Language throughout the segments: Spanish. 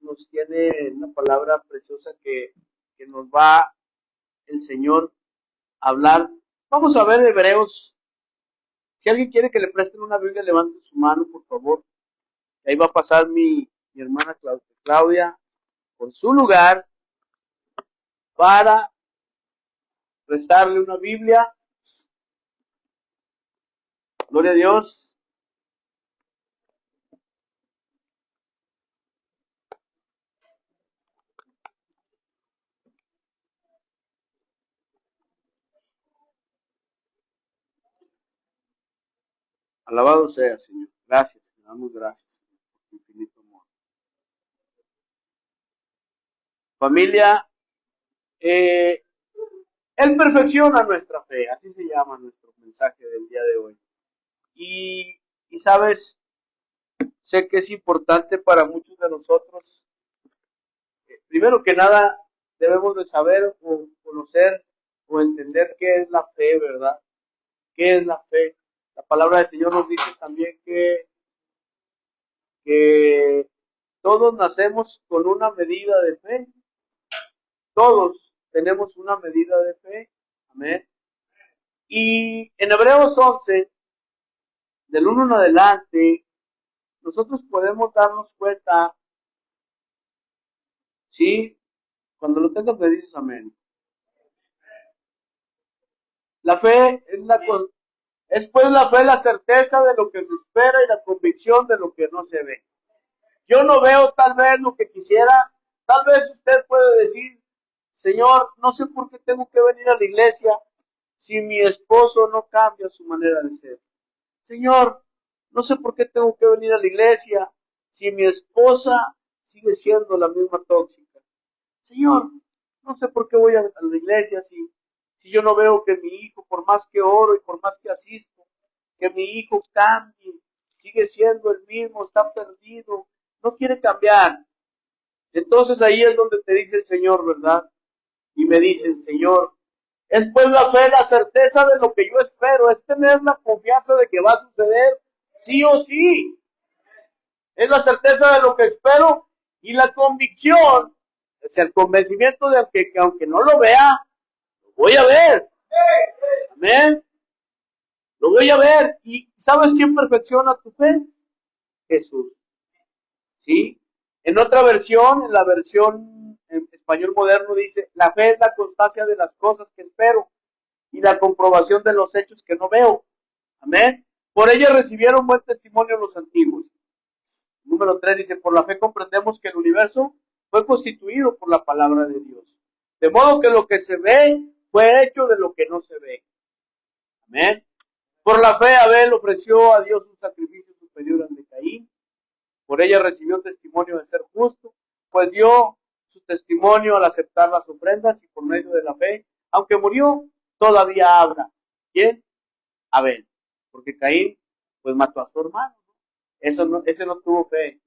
nos tiene una palabra preciosa que nos va el Señor a hablar. Vamos a ver Hebreos. Si alguien quiere que le presten una Biblia, levante su mano, por favor. Ahí va a pasar mi hermana Claudia por su lugar para prestarle una Biblia. Gloria a Dios. Alabado sea, Señor. Gracias, te damos gracias, Señor, por tu infinito amor. Familia, Él perfecciona nuestra fe, así se llama nuestro mensaje del día de hoy. Y sabes, sé que es importante para muchos de nosotros. Primero que nada, debemos de saber o conocer o entender qué es la fe, ¿verdad? ¿Qué es la fe? La palabra del Señor nos dice también que todos nacemos con una medida de fe. Todos tenemos una medida de fe. Amén. Y en Hebreos 11, del 1 en adelante, nosotros podemos darnos cuenta, ¿sí? Cuando lo tengas me dices amén. La fe es pues la fe la certeza de lo que se espera y la convicción de lo que no se ve. Yo no veo tal vez lo que quisiera. Tal vez usted puede decir, Señor, no sé por qué tengo que venir a la iglesia si mi esposo no cambia su manera de ser. Señor, no sé por qué tengo que venir a la iglesia si mi esposa sigue siendo la misma tóxica. Señor, no sé por qué voy a la iglesia si yo no veo que mi hijo, por más que oro y por más que asisto, que mi hijo cambie, sigue siendo el mismo, está perdido, no quiere cambiar. Entonces ahí es donde te dice el Señor, ¿verdad? Y me dicen, Señor, es pues la fe, la certeza de lo que yo espero, es tener la confianza de que va a suceder sí o sí. Es la certeza de lo que espero y la convicción, es el convencimiento de que aunque no lo vea, lo voy a ver. Amén. Lo voy a ver. ¿Y sabes quién perfecciona tu fe? Jesús. ¿Sí? En otra versión, en la versión en español moderno dice, la fe es la constancia de las cosas que espero y la comprobación de los hechos que no veo. Amén. Por ella recibieron buen testimonio los antiguos. Número 3 dice, por la fe comprendemos que el universo fue constituido por la palabra de Dios. De modo que lo que se ve fue hecho de lo que no se ve. Amén. Por la fe Abel ofreció a Dios un sacrificio superior al de Caín. Por ella recibió testimonio de ser justo, pues dio su testimonio al aceptar las ofrendas y por medio de la fe, aunque murió, todavía habla. ¿Quién? Abel. Porque Caín, pues mató a su hermano. Ese no tuvo fe.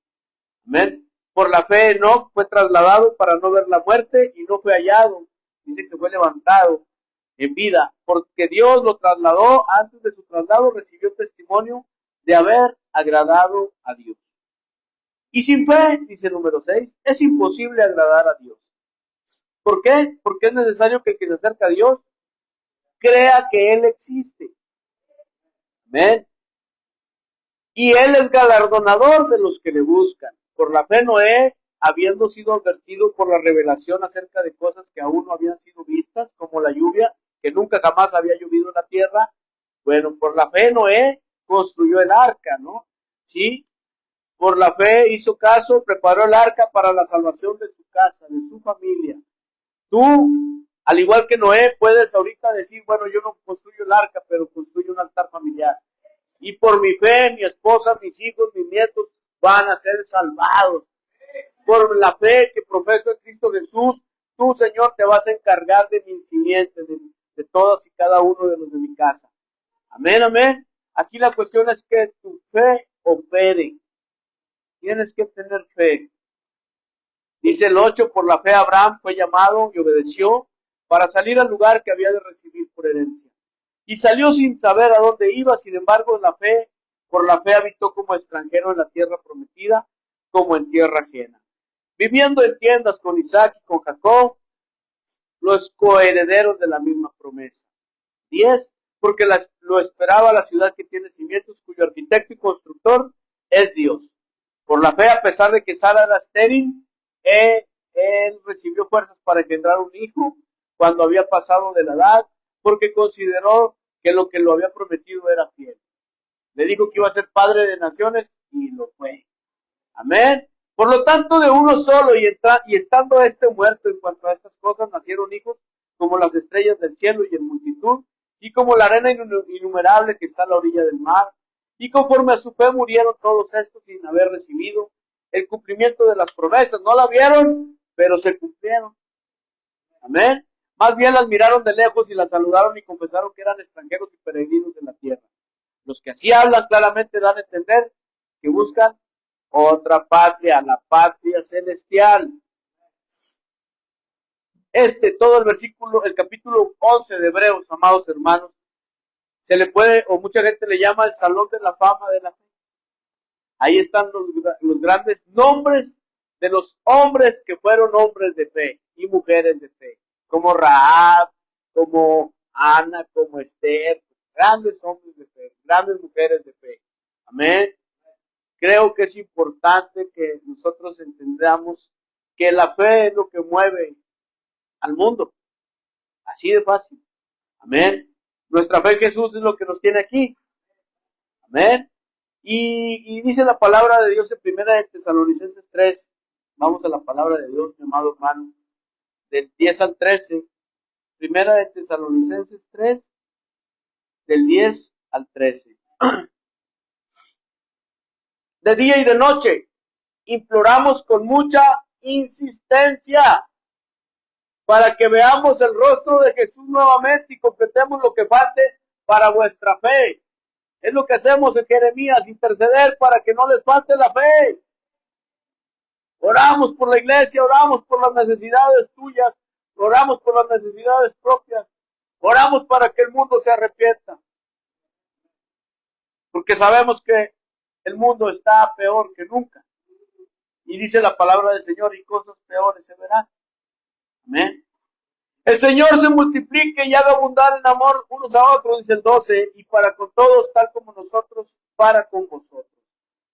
Amén. Por la fe Enoc fue trasladado para no ver la muerte y no fue hallado. Dice que fue levantado en vida, porque Dios lo trasladó. Antes de su traslado recibió testimonio de haber agradado a Dios. Y sin fe, dice el número 6, es imposible agradar a Dios. ¿Por qué? Porque es necesario que el que se acerca a Dios crea que Él existe. Amén. Y Él es galardonador de los que le buscan. Por la fe Noé, habiendo sido advertido por la revelación acerca de cosas que aún no habían sido vistas, como la lluvia, que nunca jamás había llovido en la tierra, bueno, por la fe Noé construyó el arca, ¿no? Sí. Por la fe hizo caso, preparó el arca para la salvación de su casa, de su familia. Tú, al igual que Noé, puedes ahorita decir, bueno, yo no construyo el arca, pero construyo un altar familiar. Y por mi fe, mi esposa, mis hijos, mis nietos van a ser salvados. Por la fe que profeso en Cristo Jesús, tú, Señor, te vas a encargar de mi simiente, de todas y cada uno de los de mi casa. Amén, amén. Aquí la cuestión es que tu fe opere. Tienes que tener fe. Dice el 8, por la fe Abraham fue llamado y obedeció para salir al lugar que había de recibir por herencia. Y salió sin saber a dónde iba, sin embargo, por la fe habitó como extranjero en la tierra prometida, como en tierra ajena. viviendo en tiendas con Isaac y con Jacob, los coherederos de la misma promesa. 10, porque lo esperaba la ciudad que tiene cimientos, cuyo arquitecto y constructor es Dios. Por la fe, a pesar de que Sara era estéril, él recibió fuerzas para engendrar un hijo cuando había pasado de la edad, porque consideró que lo había prometido era fiel. Le dijo que iba a ser padre de naciones y lo fue. Amén. Por lo tanto, de uno solo y estando muerto en cuanto a estas cosas, nacieron hijos como las estrellas del cielo y en multitud, y como la arena innumerable que está a la orilla del mar. Y conforme a su fe murieron todos estos sin haber recibido el cumplimiento de las promesas. No la vieron, pero se cumplieron. Amén. Más bien las miraron de lejos y las saludaron y confesaron que eran extranjeros y peregrinos en la tierra. Los que así hablan claramente dan a entender que buscan otra patria, la patria celestial. Todo el capítulo 11 de Hebreos, amados hermanos, se le puede, o mucha gente le llama el salón de la fama de la fe. Ahí están los grandes nombres de los hombres que fueron hombres de fe y mujeres de fe, como Rahab, como Ana, como Esther, grandes hombres de fe, grandes mujeres de fe. Amén. Creo que es importante que nosotros entendamos que la fe es lo que mueve al mundo. Así de fácil. Amén. Nuestra fe en Jesús es lo que nos tiene aquí. Amén. Y dice la palabra de Dios en Primera de Tesalonicenses 3. Vamos a la palabra de Dios, mi amado hermano. Del 10 al 13. Primera de Tesalonicenses 3. Del 10 al 13. De día y de noche imploramos con mucha insistencia para que veamos el rostro de Jesús nuevamente y completemos lo que falte para vuestra fe. Es lo que hacemos en Jeremías, interceder para que no les falte la fe. Oramos por la iglesia, oramos por las necesidades tuyas, oramos por las necesidades propias, oramos para que el mundo se arrepienta. Porque sabemos que el mundo está peor que nunca. Y dice la palabra del Señor, y cosas peores se verán. Amén. El Señor se multiplique y haga abundar en amor unos a otros, dice el 12, y para con todos, tal como nosotros, para con vosotros.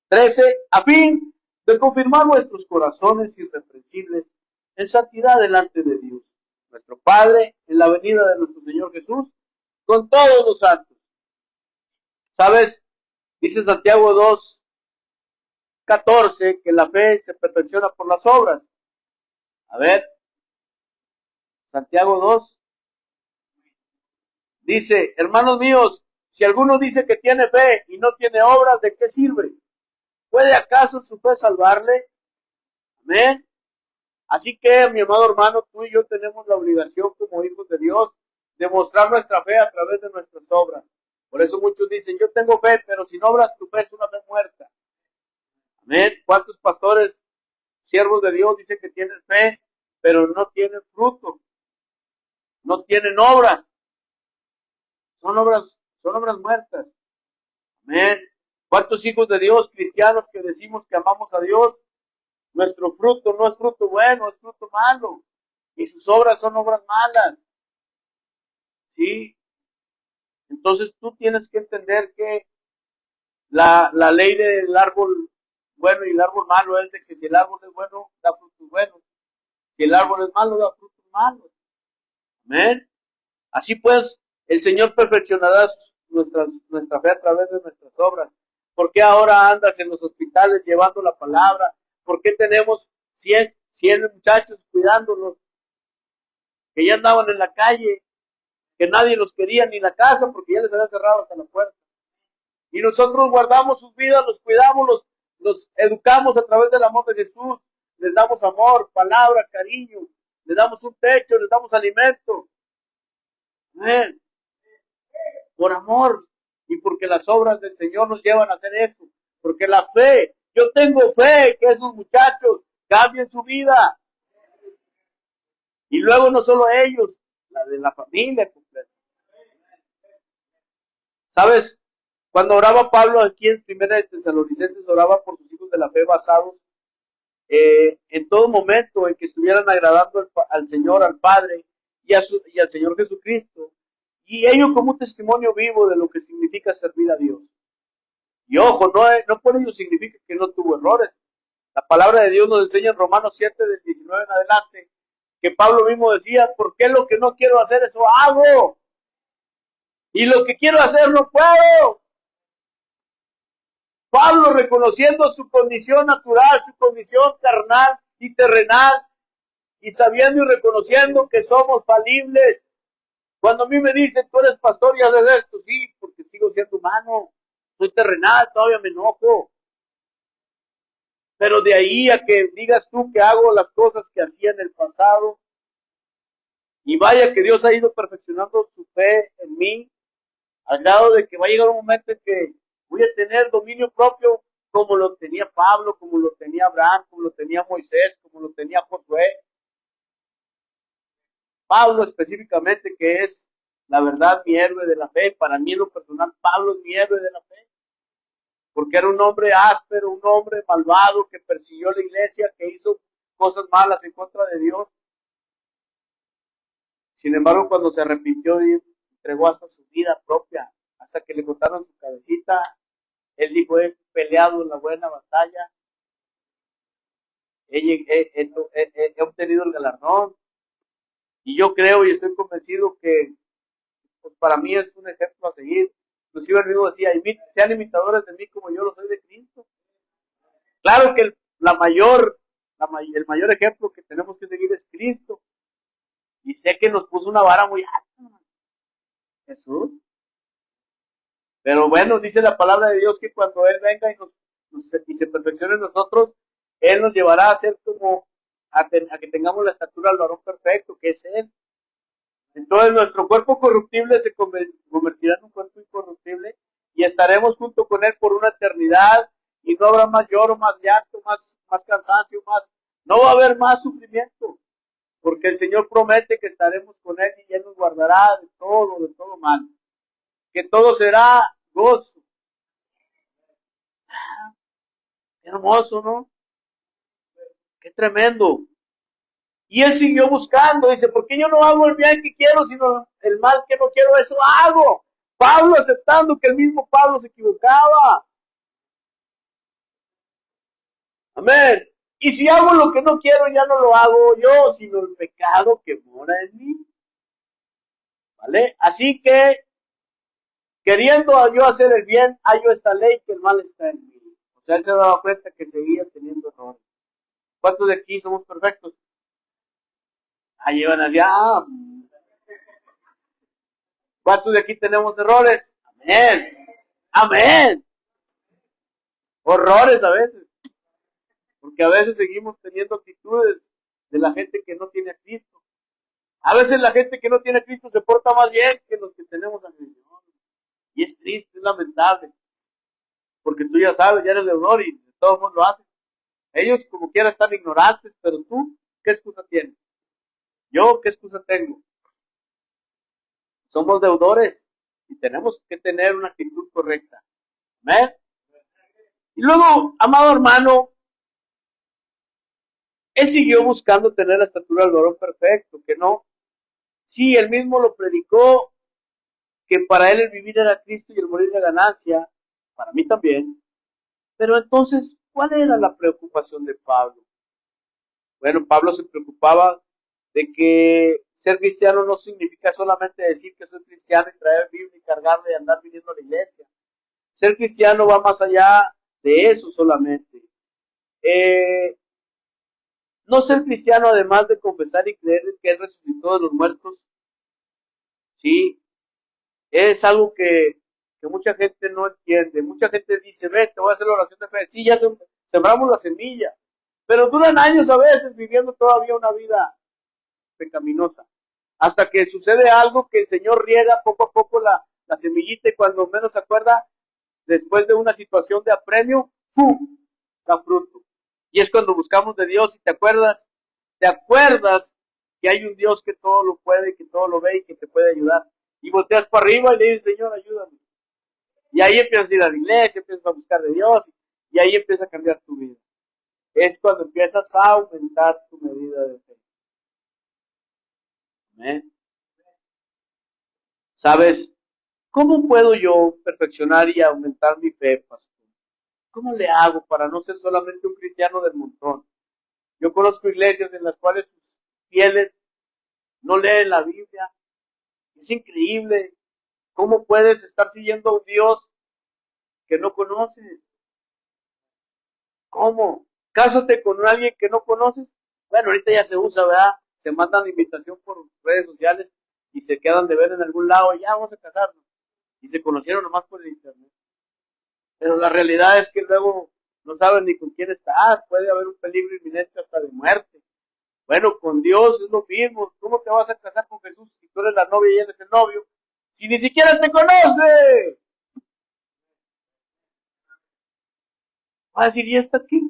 13, a fin de confirmar vuestros corazones irreprensibles en santidad delante de Dios, nuestro Padre, en la venida de nuestro Señor Jesús, con todos los santos. ¿Sabes? Dice Santiago 2:14, que la fe se perfecciona por las obras. A ver, Santiago 2 dice, hermanos míos, si alguno dice que tiene fe y no tiene obras, ¿de qué sirve? ¿Puede acaso su fe salvarle? Amén. Así que, mi amado hermano, tú y yo tenemos la obligación como hijos de Dios de mostrar nuestra fe a través de nuestras obras. Por eso muchos dicen, yo tengo fe, pero sin obras tu fe es una fe muerta. Amén. ¿Cuántos pastores, siervos de Dios, dicen que tienen fe, pero no tienen fruto? No tienen obras. Son obras muertas. Amén. ¿Cuántos hijos de Dios, cristianos, que decimos que amamos a Dios? Nuestro fruto no es fruto bueno, es fruto malo. Y sus obras son obras malas. ¿Sí? Entonces tú tienes que entender que la ley del árbol bueno y el árbol malo es de que si el árbol es bueno, da frutos buenos. Si el árbol es malo, da frutos malos. Amén. Así pues, el Señor perfeccionará nuestra fe a través de nuestras obras. ¿Por qué ahora andas en los hospitales llevando la palabra? ¿Por qué tenemos 100 muchachos cuidándonos que ya andaban en la calle, que nadie los quería ni en la casa porque ya les había cerrado hasta la puerta? Y nosotros guardamos sus vidas, los cuidamos, los educamos a través del amor de Jesús. Les damos amor, palabra, cariño. Les damos un techo, les damos alimento. Amén. Por amor y porque las obras del Señor nos llevan a hacer eso. Porque la fe, yo tengo fe que esos muchachos cambien su vida. Y luego no solo ellos, la de la familia completa. ¿Sabes? Cuando oraba Pablo aquí en Primera de Tesalonicenses, oraba por sus hijos de la fe basados en todo momento en que estuvieran agradando al Señor, al Padre y al Señor Jesucristo, y ello como un testimonio vivo de lo que significa servir a Dios. Y ojo, no por ello significa que no tuvo errores. La palabra de Dios nos enseña en Romanos 7, del 19 en adelante, que Pablo mismo decía, ¿por qué lo que no quiero hacer eso hago? Y lo que quiero hacer no puedo. Pablo, reconociendo su condición natural, su condición carnal y terrenal, y sabiendo y reconociendo que somos falibles. Cuando a mí me dicen, tú eres pastor y haces esto, sí, porque sigo siendo humano, soy terrenal, todavía me enojo. Pero de ahí a que digas tú que hago las cosas que hacía en el pasado, y vaya que Dios ha ido perfeccionando su fe en mí, al grado de que va a llegar un momento en que voy a tener dominio propio como lo tenía Pablo, como lo tenía Abraham, como lo tenía Moisés, como lo tenía Josué. Pablo específicamente, que es la verdad mi héroe de la fe, para mí en lo personal Pablo es mi héroe de la fe, porque era un hombre áspero, un hombre malvado que persiguió la iglesia, que hizo cosas malas en contra de Dios. Sin embargo, cuando se arrepintió y entregó hasta su vida propia, hasta que le cortaron su cabecita, él dijo, he peleado la buena batalla, he obtenido el galardón, y yo creo y estoy convencido que pues, para mí es un ejemplo a seguir. Inclusive el mismo decía, sean imitadores de mí como yo lo soy de Cristo. Claro que el mayor ejemplo que tenemos que seguir es Cristo, y sé que nos puso una vara muy alta, Jesús. Pero bueno, dice la palabra de Dios que cuando Él venga y se perfeccione en nosotros, Él nos llevará a ser como a que tengamos la estatura del varón perfecto, que es Él. Entonces nuestro cuerpo corruptible se convertirá en un cuerpo incorruptible y estaremos junto con Él por una eternidad, y no habrá más lloro, más llanto, más cansancio, no va a haber más sufrimiento, porque el Señor promete que estaremos con Él y Él nos guardará de todo mal, que todo será gozo. Qué hermoso, ¿no? Qué tremendo. Y él siguió buscando, dice, porque yo no hago el bien que quiero, sino el mal que no quiero, eso hago. Pablo aceptando que el mismo Pablo se equivocaba. Amén. Y si hago lo que no quiero, ya no lo hago yo, sino el pecado que mora en mí. ¿Vale? Así que, queriendo yo hacer el bien, hallo esta ley que el mal está en mí. O sea, él se daba cuenta que seguía teniendo errores. ¿Cuántos de aquí somos perfectos? Ahí van allá. ¿Cuántos de aquí tenemos errores? Amén. Amén. Horrores a veces. Porque a veces seguimos teniendo actitudes de la gente que no tiene a Cristo. A veces la gente que no tiene a Cristo se porta más bien que los que tenemos a Cristo. Y es triste, es lamentable. Porque tú ya sabes, ya eres deudor y todo el mundo lo hace. Ellos como quiera están ignorantes, pero tú, ¿qué excusa tienes? Yo, ¿qué excusa tengo? Somos deudores y tenemos que tener una actitud correcta. ¿Amén? Y luego, amado hermano, él siguió buscando tener la estatura del varón perfecto, que no. Sí, él mismo lo predicó, que para él el vivir era Cristo y el morir era ganancia, para mí también. Pero entonces, ¿cuál era la preocupación de Pablo? Bueno, Pablo se preocupaba de que ser cristiano no significa solamente decir que soy cristiano y traer Biblia y cargarla y andar viniendo a la iglesia. Ser cristiano va más allá de eso solamente. No ser cristiano, además de confesar y creer que Él resucitó de los muertos, sí, es algo que mucha gente no entiende. Mucha gente dice, ve, te voy a hacer la oración de fe. Sí, ya sembramos la semilla, pero duran años a veces viviendo todavía una vida pecaminosa, hasta que sucede algo que el Señor riega poco a poco la semillita, y cuando menos se acuerda, después de una situación de apremio, ¡fum!, da fruto. Y es cuando buscamos de Dios y te acuerdas que hay un Dios que todo lo puede, que todo lo ve y que te puede ayudar. Y volteas para arriba y le dices, Señor, ayúdame. Y ahí empiezas a ir a la iglesia, empiezas a buscar de Dios, y ahí empieza a cambiar tu vida. es cuando empiezas a aumentar tu medida de fe. Amén. ¿Sabes? ¿Cómo puedo yo perfeccionar y aumentar mi fe, pastor? ¿Cómo le hago para no ser solamente un cristiano del montón? Yo conozco iglesias en las cuales sus fieles no leen la Biblia. Es increíble. ¿Cómo puedes estar siguiendo a un Dios que no conoces? ¿Cómo? Cásate con alguien que no conoces. Bueno, ahorita ya se usa, ¿verdad? Se mandan invitación por redes sociales y se quedan de ver en algún lado y ya vamos a casarnos. Y se conocieron nomás por el internet. Pero la realidad es que luego no saben ni con quién estás. Puede haber un peligro inminente hasta de muerte. Bueno, con Dios es lo mismo. ¿Cómo te vas a casar con Jesús si tú eres la novia y él es el novio? Si ni siquiera te conoce. Va a decir, ¿y esta aquí?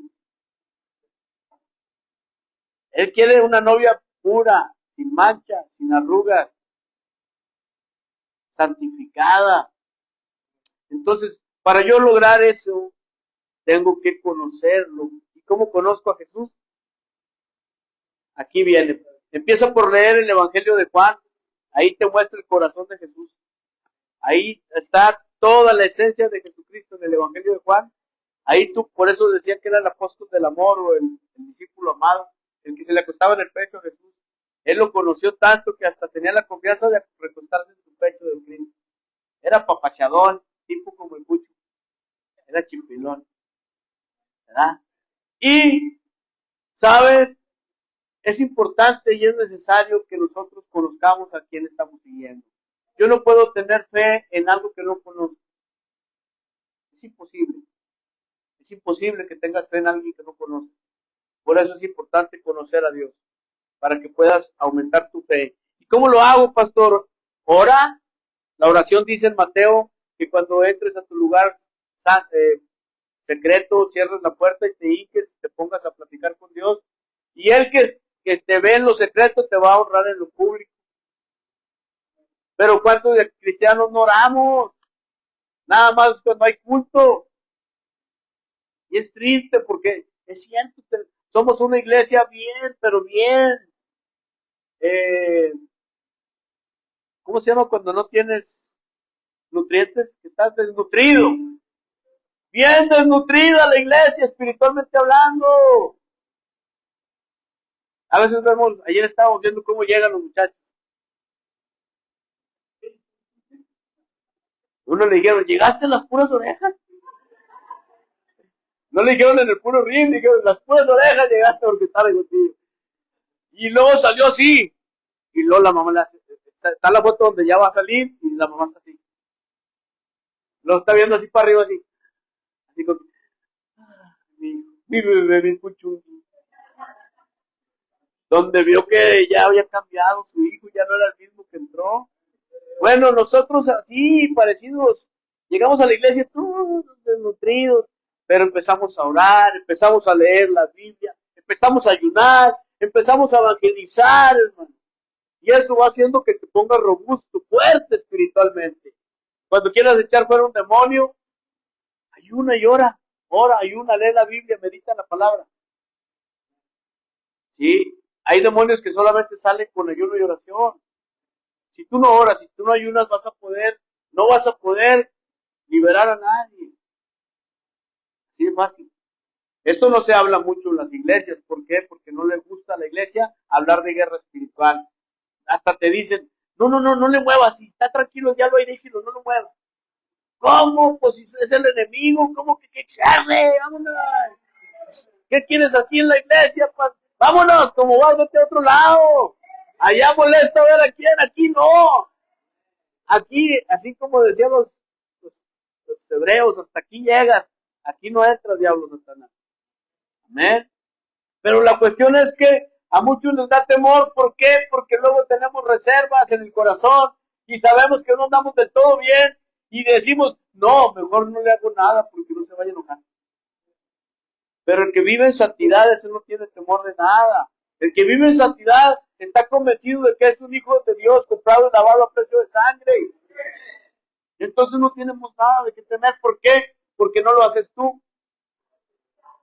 Él quiere una novia pura, sin mancha, sin arrugas, santificada. Entonces, para yo lograr eso, tengo que conocerlo. ¿Y cómo conozco a Jesús? Aquí viene. Empiezo por leer el Evangelio de Juan. Ahí te muestra el corazón de Jesús. Ahí está toda la esencia de Jesucristo en el Evangelio de Juan. Ahí tú, por eso decían que era el apóstol del amor o el discípulo amado, el que se le acostaba en el pecho a Jesús. Él lo conoció tanto que hasta tenía la confianza de recostarse en su pecho de Cristo. Era papachadón, tipo como el Pucho. Era chipilón, ¿verdad? Y, ¿saben? Es importante y es necesario que nosotros conozcamos a quién estamos siguiendo. Yo no puedo tener fe en algo que no conozco. Es imposible. Es imposible que tengas fe en alguien que no conoces. Por eso es importante conocer a Dios, para que puedas aumentar tu fe. ¿Y cómo lo hago, pastor? Ora. La oración dice en Mateo que cuando entres a tu lugar secreto, cierres la puerta y te hinques, te pongas a platicar con Dios. Y Él que te ve en lo secreto te va a honrar en lo público. Pero ¿cuántos de cristianos no oramos? Nada más cuando hay culto. Y es triste porque es cierto, somos una iglesia bien, pero bien. ¿Cómo se llama cuando no tienes nutrientes? Que estás desnutrido. Bien desnutrida la iglesia, espiritualmente hablando. A veces vemos, ayer estábamos viendo cómo llegan los muchachos. Uno le dijeron, ¿llegaste en las puras orejas? No le dijeron en el puro ring, le dijeron, en las puras orejas llegaste porque estaba contigo. Y luego salió así. Y luego la mamá le hace, está la foto donde ya va a salir y la mamá está así. Lo está viendo así para arriba, así. Así como, mi bebé, mi puchungi. Donde vio que ya había cambiado su hijo, ya no era el mismo que entró. Bueno, nosotros así, parecidos, llegamos a la iglesia todos desnutridos, pero empezamos a orar, empezamos a leer la Biblia, empezamos a ayunar, empezamos a evangelizar, hermano. Y eso va haciendo que te pongas robusto, fuerte espiritualmente. Cuando quieras echar fuera un demonio, ayuna y ora, ayuna, lee la Biblia, medita la palabra. Sí, hay demonios que solamente salen con ayuno y oración. Si tú no oras, si tú no ayunas, no vas a poder liberar a nadie. Así de fácil. Esto no se habla mucho en las iglesias. ¿Por qué? Porque no les gusta a la iglesia hablar de guerra espiritual. Hasta te dicen, no le muevas, si está tranquilo, ya lo hay, déjelo, no lo muevas. ¿Cómo? Pues si es el enemigo, ¿cómo que echarle? Vámonos. ¿Qué quieres aquí en la iglesia? Pues, vámonos, como vas, vete a otro lado. Allá molesta ver a quién, aquí no. Aquí, así como decían los hebreos, hasta aquí llegas. Aquí no entras, diablo Satanás. Amén. Pero la cuestión es que a muchos les da temor. ¿Por qué? Porque luego tenemos reservas en el corazón y sabemos que no andamos del todo bien y decimos, no, mejor no le hago nada porque no se vaya a enojar. Pero el que vive en santidad, ese no tiene temor de nada. El que vive en santidad está convencido de que es un hijo de Dios, comprado y lavado a precio de sangre. Entonces no tenemos nada de qué temer. ¿Por qué? Porque no lo haces tú,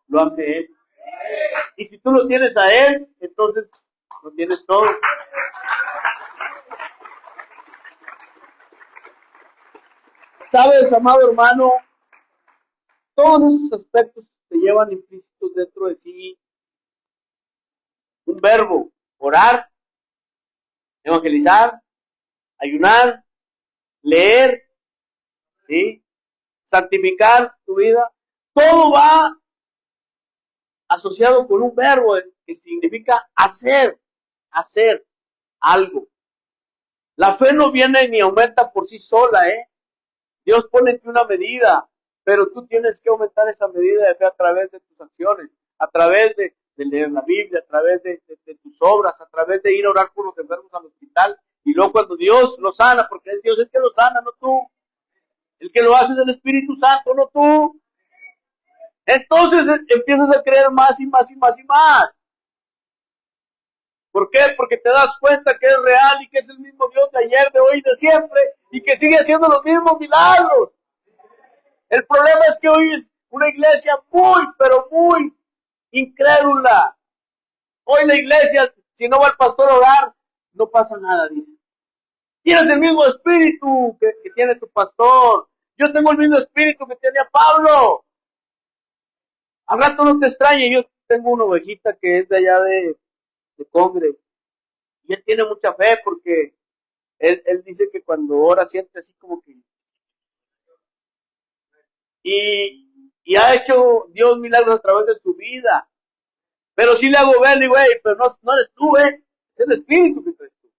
lo hace Él. Y si tú lo tienes a Él, entonces lo tienes todo. Sabes, amado hermano, todos esos aspectos te llevan implícitos dentro de sí un verbo: orar, evangelizar, ayunar, leer, ¿sí? Santificar tu vida. Todo va asociado con un verbo que significa hacer algo. La fe no viene ni aumenta por sí sola, ¿eh? Dios pone en ti una medida, pero tú tienes que aumentar esa medida de fe a través de tus acciones, a través de leer la Biblia, a través de tus obras, a través de ir a orar por los enfermos al hospital, y luego cuando Dios lo sana, porque es Dios el que lo sana, no tú. El que lo hace es el Espíritu Santo, no tú. Entonces empiezas a creer más y más y más y más. ¿Por qué? Porque te das cuenta que es real y que es el mismo Dios de ayer, de hoy y de siempre, y que sigue haciendo los mismos milagros. El problema es que hoy es una iglesia muy, pero muy incrédula. Hoy la iglesia, si no va el pastor a orar, no pasa nada, dice. Tienes el mismo espíritu que tiene tu pastor. Yo tengo el mismo espíritu que tenía Pablo. Al rato no te extrañe, yo tengo una ovejita que es de allá de Congre. Y él tiene mucha fe porque él dice que cuando ora siente así como que... Y ha hecho Dios milagros a través de su vida. Pero sí le hago ver, y güey, pero no eres tú, es el espíritu que traes tú.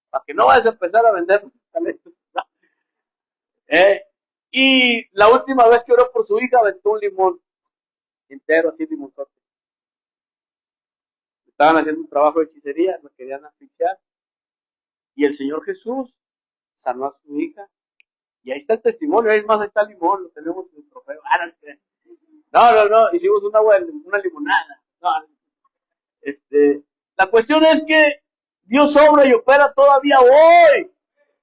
Para que no vayas a empezar a vender tus talentos. Y la última vez que oró por su hija, aventó un limón entero, así limonzote. Estaban haciendo un trabajo de hechicería, me querían asfixiar. Y el Señor Jesús sanó a su hija. Y ahí está el testimonio, ahí más, ahí está el limón, lo tenemos en el trofeo. No, hicimos una limonada. No, la cuestión es que Dios obra y opera todavía hoy.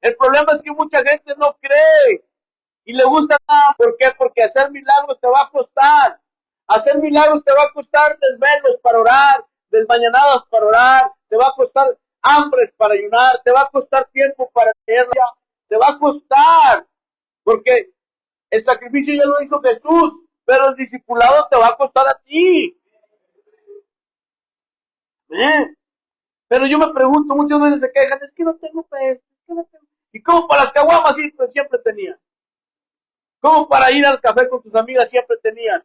El problema es que mucha gente no cree y le gusta nada. ¿Por qué? Porque hacer milagros te va a costar. Hacer milagros te va a costar desvelos para orar, desmañanadas para orar, te va a costar hambres para ayunar, te va a costar tiempo para leer, te va a costar. Porque el sacrificio ya lo hizo Jesús, pero el discipulado te va a costar a ti. Pero yo me pregunto, muchas veces se quejan, es que no tengo fe, ¿Y cómo para las caguamas siempre tenías? ¿Cómo para ir al café con tus amigas siempre tenías?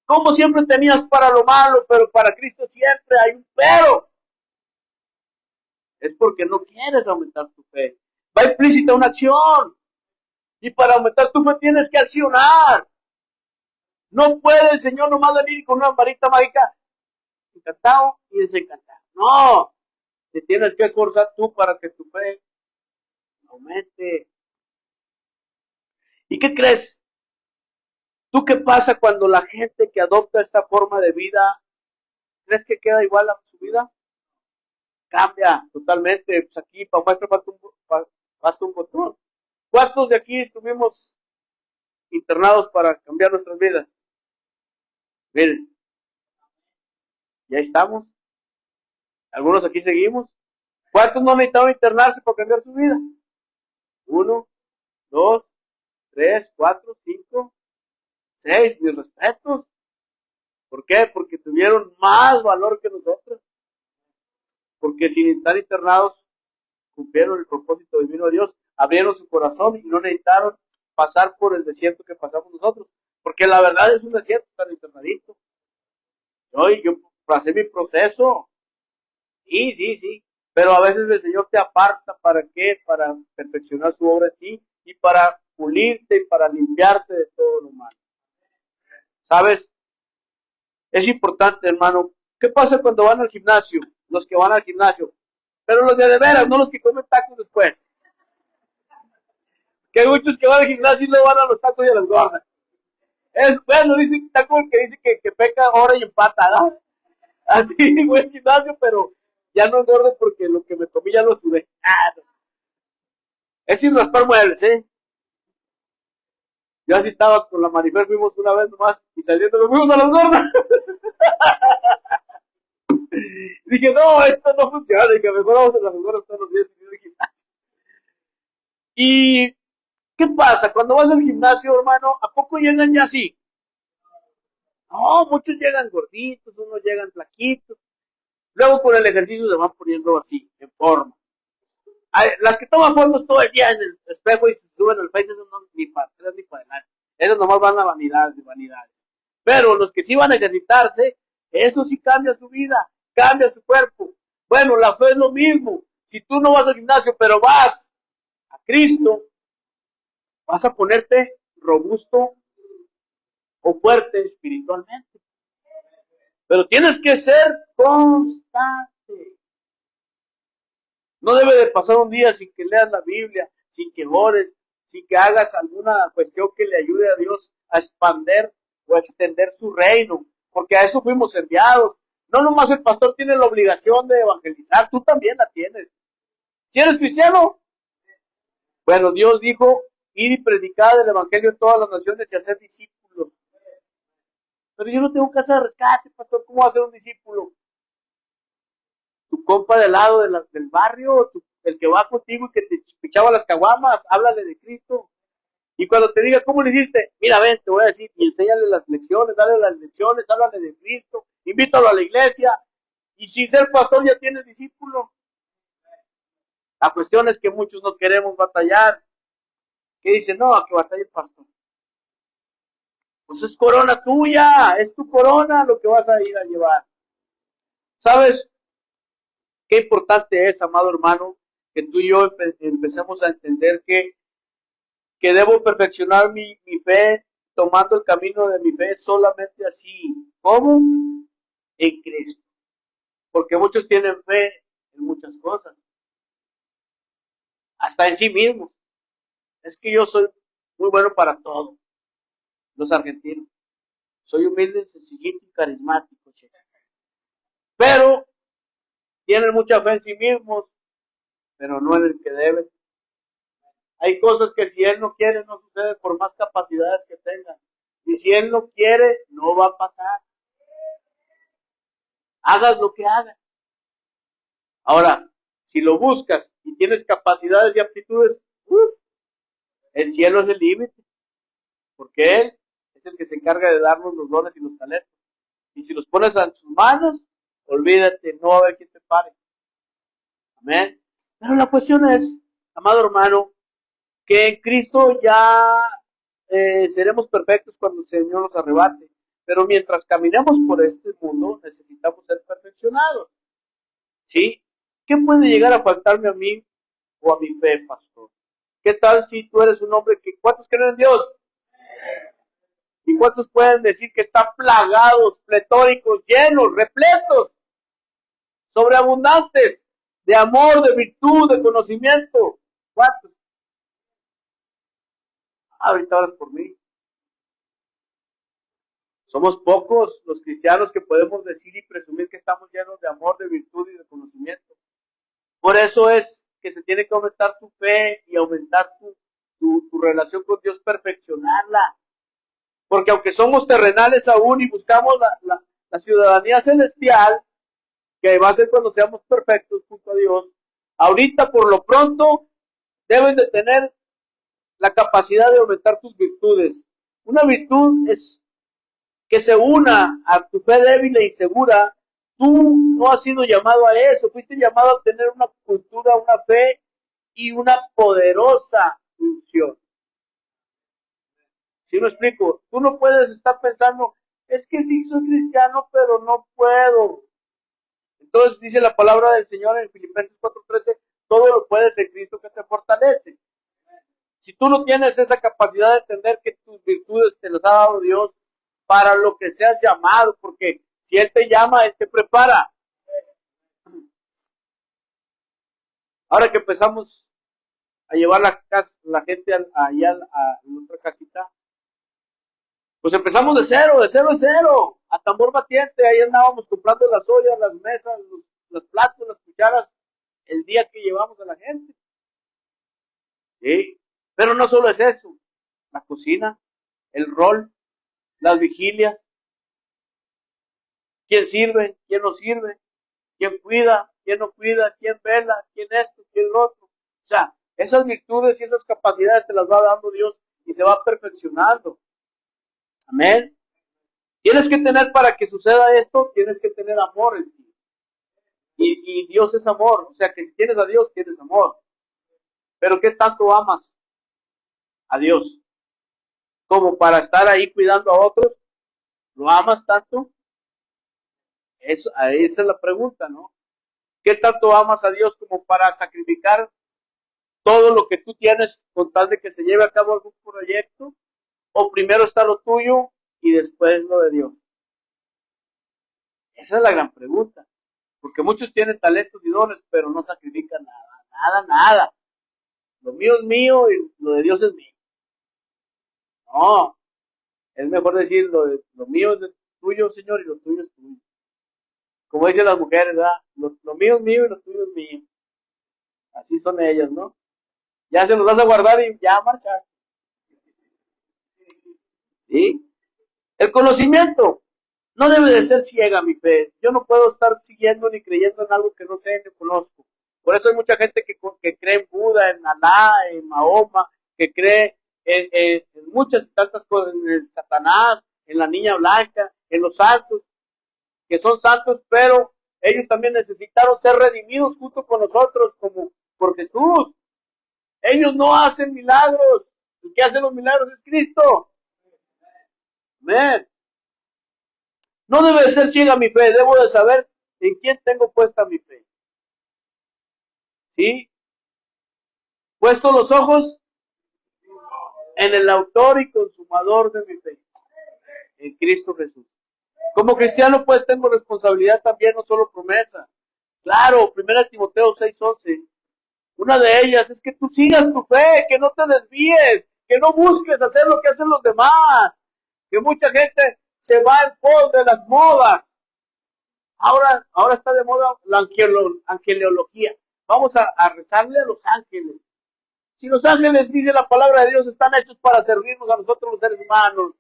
¿Cómo siempre tenías para lo malo, pero para Cristo siempre hay un pero? Es porque no quieres aumentar tu fe. Va implícita una acción. Y para aumentar tu fe tienes que accionar. No puede el Señor nomás venir con una varita mágica encantado y desencantado. No. Te tienes que esforzar tú para que tu fe aumente. ¿Y qué crees? ¿Tú qué pasa cuando la gente que adopta esta forma de vida, crees que queda igual a su vida? Cambia totalmente. Pues aquí, para muestra, basta un botón. ¿Cuántos de aquí estuvimos internados para cambiar nuestras vidas? Miren, ya estamos. Algunos aquí seguimos. ¿Cuántos no necesitaron internarse para cambiar su vida? 1, 2, 3, 4, 5, 6. Mis respetos. ¿Por qué? Porque tuvieron más valor que nosotros. Porque sin estar internados, cumplieron el propósito divino de Dios, abrieron su corazón y no necesitaron pasar por el desierto que pasamos nosotros. Porque la verdad es un desierto tan internadito. Yo pasé mi proceso. Sí. Pero a veces el Señor te aparta, ¿para qué? Para perfeccionar su obra en ti y para pulirte y para limpiarte de todo lo malo. ¿Sabes? Es importante, hermano. ¿Qué pasa cuando van al gimnasio? Los que van al gimnasio. Pero los de veras, no los que comen tacos después. Que hay muchos que van al gimnasio y luego van a los tacos y a las gordas. Es bueno, dice taco el que dice que peca ahora y empata, ¿no? Así, buen gimnasio, pero ya no engordo porque lo que me comí ya lo sudé. No. Es sin raspar muebles, ¿eh? Yo así estaba con la Marifer, fuimos una vez nomás y saliendo nos fuimos a las gordas. Dije, no, esto no funciona, y que mejor vamos a la mejor todos los días en el gimnasio. ¿Y qué pasa? Cuando vas al gimnasio, hermano, ¿a poco llegan ya así? No, muchos llegan gorditos, unos llegan flaquitos. Luego con el ejercicio se van poniendo así, en forma. Las que toman fotos todo el día en el espejo y se suben al Face, esas no ni para atrás ni para adelante. Esas nomás van a vanidades y vanidades. Pero los que sí van a ejercitarse, eso sí cambia su vida, cambia su cuerpo. Bueno, la fe es lo mismo. Si tú no vas al gimnasio, pero vas a Cristo, vas a ponerte robusto o fuerte espiritualmente. Pero tienes que ser constante. No debe de pasar un día sin que leas la Biblia, sin que ores, sin que hagas alguna cuestión que le ayude a Dios a expander o a extender su reino, porque a eso fuimos enviados. No nomás el pastor tiene la obligación de evangelizar, tú también la tienes. Si eres cristiano, bueno, Dios dijo, ir y predicar el evangelio en todas las naciones y hacer discípulos. Pero yo no tengo casa de rescate, pastor, ¿cómo va a ser un discípulo? Tu compa del lado del barrio, el que va contigo y que te pichaba las caguamas, háblale de Cristo. Y cuando te diga, ¿cómo le hiciste? Mira, ven, te voy a decir, y enséñale las lecciones, dale las lecciones, háblale de Cristo, invítalo a la iglesia, y sin ser pastor ya tienes discípulo. La cuestión es que muchos no queremos batallar. ¿Qué dicen? No, a que batalle el pastor. Pues es corona tuya, es tu corona lo que vas a ir a llevar. ¿Sabes qué importante es, amado hermano, que tú y yo empecemos a entender que debo perfeccionar mi fe tomando el camino de mi fe solamente así? ¿Cómo? En Cristo. Porque muchos tienen fe en muchas cosas, hasta en sí mismos. Es que yo soy muy bueno para todo. Los argentinos. Soy humilde, sencillito y carismático, che. Pero tienen mucha fe en sí mismos, pero no en el que deben. Hay cosas que si él no quiere no sucede por más capacidades que tengan. Y si él no quiere, no va a pasar. Hagas lo que hagas. Ahora, si lo buscas y tienes capacidades y aptitudes, el cielo es el límite. Porque él es el que se encarga de darnos los dones y los talentos. Y si los pones en sus manos, olvídate, no va a haber quien te pare. Amén. Pero la cuestión es, amado hermano, que en Cristo ya seremos perfectos cuando el Señor nos arrebate. Pero mientras caminemos por este mundo, necesitamos ser perfeccionados. ¿Sí? ¿Qué puede llegar a faltarme a mí o a mi fe, pastor? ¿Qué tal si tú eres un hombre que... ¿Cuántos creen en Dios? ¿Y cuántos pueden decir que están plagados, pletóricos, llenos, repletos, sobreabundantes de amor, de virtud, de conocimiento? ¿Cuántos? Ahorita hablas por mí. Somos pocos los cristianos que podemos decir y presumir que estamos llenos de amor, de virtud y de conocimiento. Por eso es que se tiene que aumentar tu fe y aumentar tu relación con Dios, perfeccionarla. Porque aunque somos terrenales aún y buscamos la ciudadanía celestial, que va a ser cuando seamos perfectos junto a Dios, ahorita por lo pronto deben de tener la capacidad de aumentar tus virtudes. Una virtud es que se una a tu fe débil e insegura. Tú no has sido llamado a eso, fuiste llamado a tener una cultura, una fe y una poderosa unción. ¿Sí me explico? Tú no puedes estar pensando, es que sí soy cristiano, pero no puedo. Entonces dice la palabra del Señor en Filipenses 4:13, todo lo puedes en Cristo que te fortalece. Si tú no tienes esa capacidad de entender que tus virtudes te las ha dado Dios para lo que seas llamado, porque si Él te llama, Él te prepara. Ahora que empezamos a llevar la gente allá a nuestra casita, pues empezamos de cero a cero, a tambor batiente. Ahí andábamos comprando las ollas, las mesas, los platos, las cucharas, el día que llevamos a la gente. ¿Sí? Pero no solo es eso, la cocina, el rol, las vigilias. ¿Quién sirve? ¿Quién no sirve? ¿Quién cuida? ¿Quién no cuida? ¿Quién vela? ¿Quién esto? ¿Quién lo otro? O sea, esas virtudes y esas capacidades te las va dando Dios y se va perfeccionando. Amén. Tienes que tener, para que suceda esto, tienes que tener amor en ti. Y Dios es amor. O sea, que si tienes a Dios, tienes amor. Pero ¿qué tanto amas a Dios? Como para estar ahí cuidando a otros. ¿Lo amas tanto? Esa es la pregunta, ¿no? ¿Qué tanto amas a Dios como para sacrificar todo lo que tú tienes con tal de que se lleve a cabo algún proyecto? ¿O primero está lo tuyo y después lo de Dios? Esa es la gran pregunta. Porque muchos tienen talentos y dones, pero no sacrifican nada. Lo mío es mío y lo de Dios es mío. No, es mejor decir lo mío es tuyo, Señor, y lo tuyo es tuyo. Como dicen las mujeres, ¿verdad? Lo mío es mío y lo tuyo es mío. Así son ellas, ¿no? Ya se los vas a guardar y ya marchaste. ¿Sí? El conocimiento no debe de ser ciega, mi fe. Yo no puedo estar siguiendo ni creyendo en algo que no sé ni conozco. Por eso hay mucha gente que cree en Buda, en Alá, en Mahoma, que cree en muchas y tantas cosas, en el Satanás, en la niña blanca, en los santos, que son santos, pero ellos también necesitaron ser redimidos junto con nosotros, como por Jesús. Ellos no hacen milagros. El que hace los milagros es Cristo. Amén. No debe de ser ciega mi fe, debo de saber en quién tengo puesta mi fe. ¿Sí? Puesto los ojos en el autor y consumador de mi fe, en Cristo Jesús. Como cristiano, pues, tengo responsabilidad también, no solo promesa. Claro, 1 Timoteo 6:11. Una de ellas es que tú sigas tu fe, que no te desvíes, que no busques hacer lo que hacen los demás. Que mucha gente se va en pos de las modas. Ahora está de moda la angelología. Vamos a rezarle a los ángeles. Si los ángeles, dice la palabra de Dios, están hechos para servirnos a nosotros los seres humanos,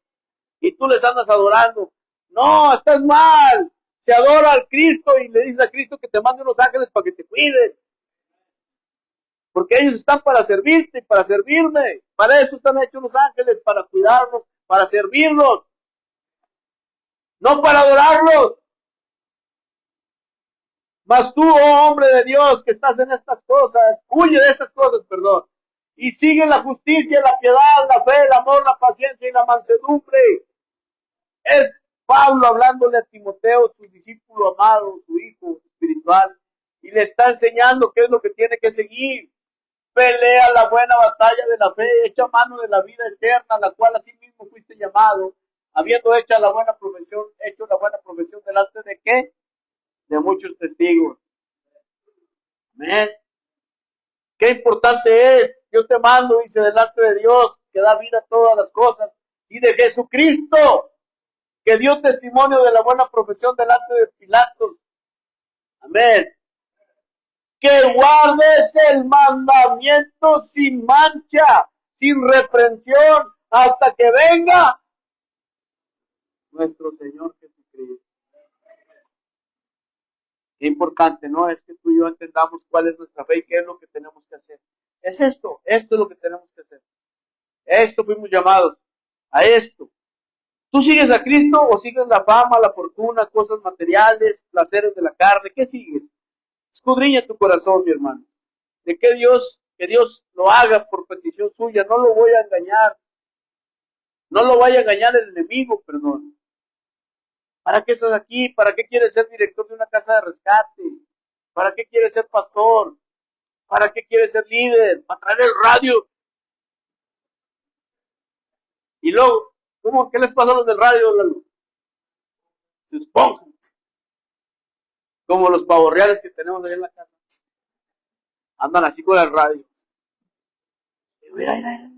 y tú les andas adorando. No, estás mal. Se adora al Cristo y le dices a Cristo que te mande unos ángeles para que te cuiden. Porque ellos están para servirte y para servirme. Para eso están hechos los ángeles, para cuidarnos, para servirnos. No para adorarlos. Mas tú, oh hombre de Dios, que estás en estas cosas, huye de estas cosas, perdón, y sigue la justicia, la piedad, la fe, el amor, la paciencia y la mansedumbre. Es Pablo hablándole a Timoteo, su discípulo amado, su hijo espiritual, y le está enseñando qué es lo que tiene que seguir. Pelea la buena batalla de la fe, echa mano de la vida eterna, la cual así mismo fuiste llamado, habiendo hecho la buena profesión delante de ¿qué? De muchos testigos. Amén. Qué importante es, yo te mando, dice, delante de Dios, que da vida a todas las cosas, y de Jesucristo, que dio testimonio de la buena profesión delante de Pilatos. Amén. Que guardes el mandamiento sin mancha, sin reprensión, hasta que venga nuestro Señor Jesucristo. Qué importante, ¿no? Es que tú y yo entendamos cuál es nuestra fe y qué es lo que tenemos que hacer. Es esto es lo que tenemos que hacer. Esto fuimos llamados, a esto. ¿Tú sigues a Cristo o sigues la fama, la fortuna, cosas materiales, placeres de la carne? ¿Qué sigues? Escudriña tu corazón, mi hermano. De que Dios lo haga por petición suya, no lo voy a engañar. No lo vaya a engañar el enemigo, perdón. ¿Para qué estás aquí? ¿Para qué quieres ser director de una casa de rescate? ¿Para qué quieres ser pastor? ¿Para qué quieres ser líder? ¿Para traer el radio? Y luego, ¿qué les pasa a los del radio, Lalo? Se esponjan. Como los pavorreales que tenemos ahí en la casa. Andan así con el radio. Mira.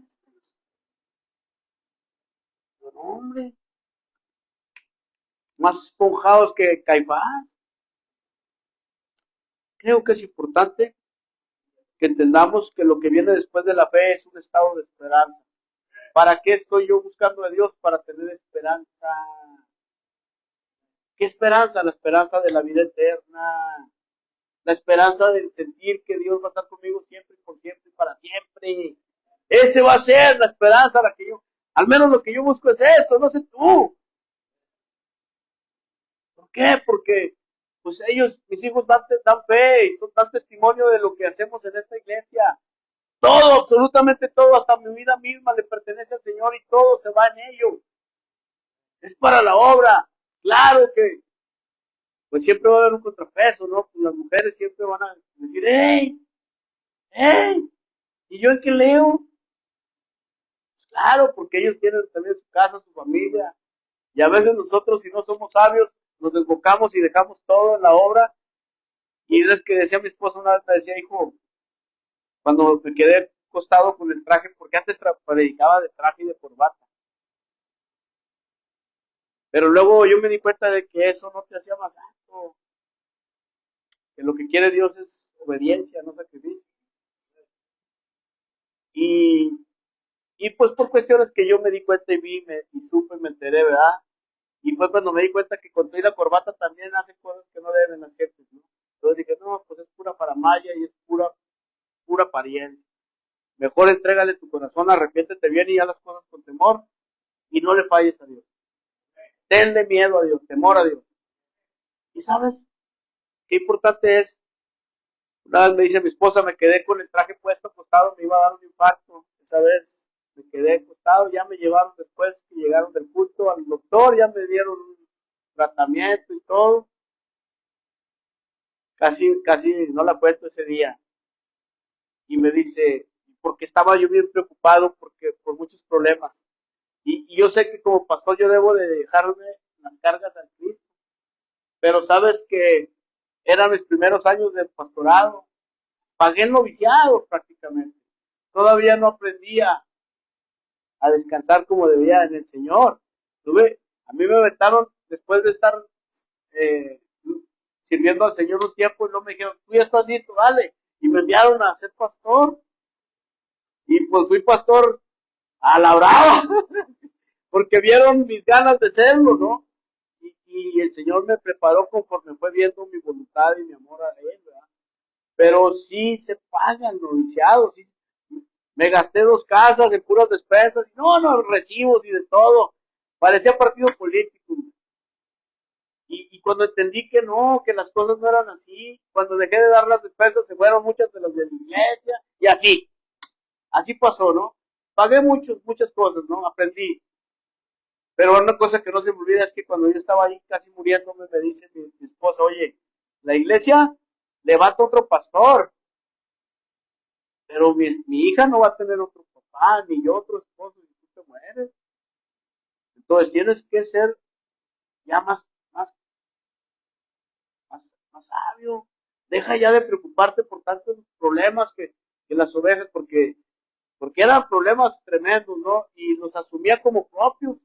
No, hombre. Más esponjados que Caifás. Creo que es importante que entendamos que lo que viene después de la fe es un estado de esperanza. ¿Para qué estoy yo buscando a Dios? Para tener esperanza. ¿Qué esperanza? La esperanza de la vida eterna. La esperanza de sentir que Dios va a estar conmigo siempre, por siempre y para siempre. Ese va a ser la esperanza, la que yo, al menos lo que yo busco es eso, no sé tú. ¿Por qué? Porque pues ellos, mis hijos dan fe y dan testimonio de lo que hacemos en esta iglesia. Todo, absolutamente todo, hasta mi vida misma le pertenece al Señor y todo se va en ello. Es para la obra. Claro que pues siempre va a haber un contrapeso, ¿no? Pues las mujeres siempre van a decir, ¡hey! ¡Hey! ¿Y yo en qué leo? Pues claro, porque ellos tienen también su casa, su familia. Y a veces nosotros, si no somos sabios, nos desbocamos y dejamos todo en la obra. Y es que decía mi esposa una vez, me decía, hijo, cuando me quedé acostado con el traje, porque antes predicaba de traje y de corbata. Pero luego yo me di cuenta de que eso no te hacía más santo. Que lo que quiere Dios es obediencia, no sacrificio. Y pues por cuestiones que yo me di cuenta y vi y supe y me enteré, ¿verdad? Y fue cuando me di cuenta que con toda la corbata también hacen cosas que no deben hacer, ¿no? Entonces dije, no, pues es pura paramaya y es pura apariencia. Mejor entrégale tu corazón, arrepiéntete bien y haz las cosas con temor y no le falles a Dios. Tenle miedo a Dios, temor a Dios. ¿Y sabes qué importante es? Una vez me dice mi esposa, me quedé con el traje puesto acostado, me iba a dar un infarto. Esa vez me quedé acostado, ya me llevaron después que llegaron del culto al doctor, ya me dieron un tratamiento y todo. Casi no la cuento ese día. Y me dice, porque estaba yo bien preocupado por muchos problemas. Y yo sé que como pastor yo debo de dejarme las cargas al Cristo. Pero sabes que eran mis primeros años de pastorado. Pagué el noviciado prácticamente. Todavía no aprendía a descansar como debía en el Señor. A mí me aventaron después de estar eh, sirviendo al Señor un tiempo y no me dijeron, tú ya estás listo, dale. Y me enviaron a ser pastor. Y pues fui pastor a la brava, porque vieron mis ganas de serlo, ¿no? Y el Señor me preparó conforme fue viendo mi voluntad y mi amor a Él, ¿verdad? Pero sí se pagan noviciados, sí. Me gasté 2 casas en puras despensas, no, recibos y de todo. Parecía partido político. Y cuando entendí que no, que las cosas no eran así, cuando dejé de dar las despensas, se fueron muchas de las de la iglesia, y así pasó, ¿no? Pagué muchas cosas, ¿no? Aprendí. Pero una cosa que no se me olvida es que cuando yo estaba ahí casi muriéndome, me dice mi esposa, oye, la iglesia levanta otro pastor, pero mi hija no va a tener otro papá, ni yo otro esposo, y tú te mueres. Entonces tienes que ser ya más sabio. Deja ya de preocuparte por tantos problemas que las ovejas, porque eran problemas tremendos, ¿no? Y los asumía como propios.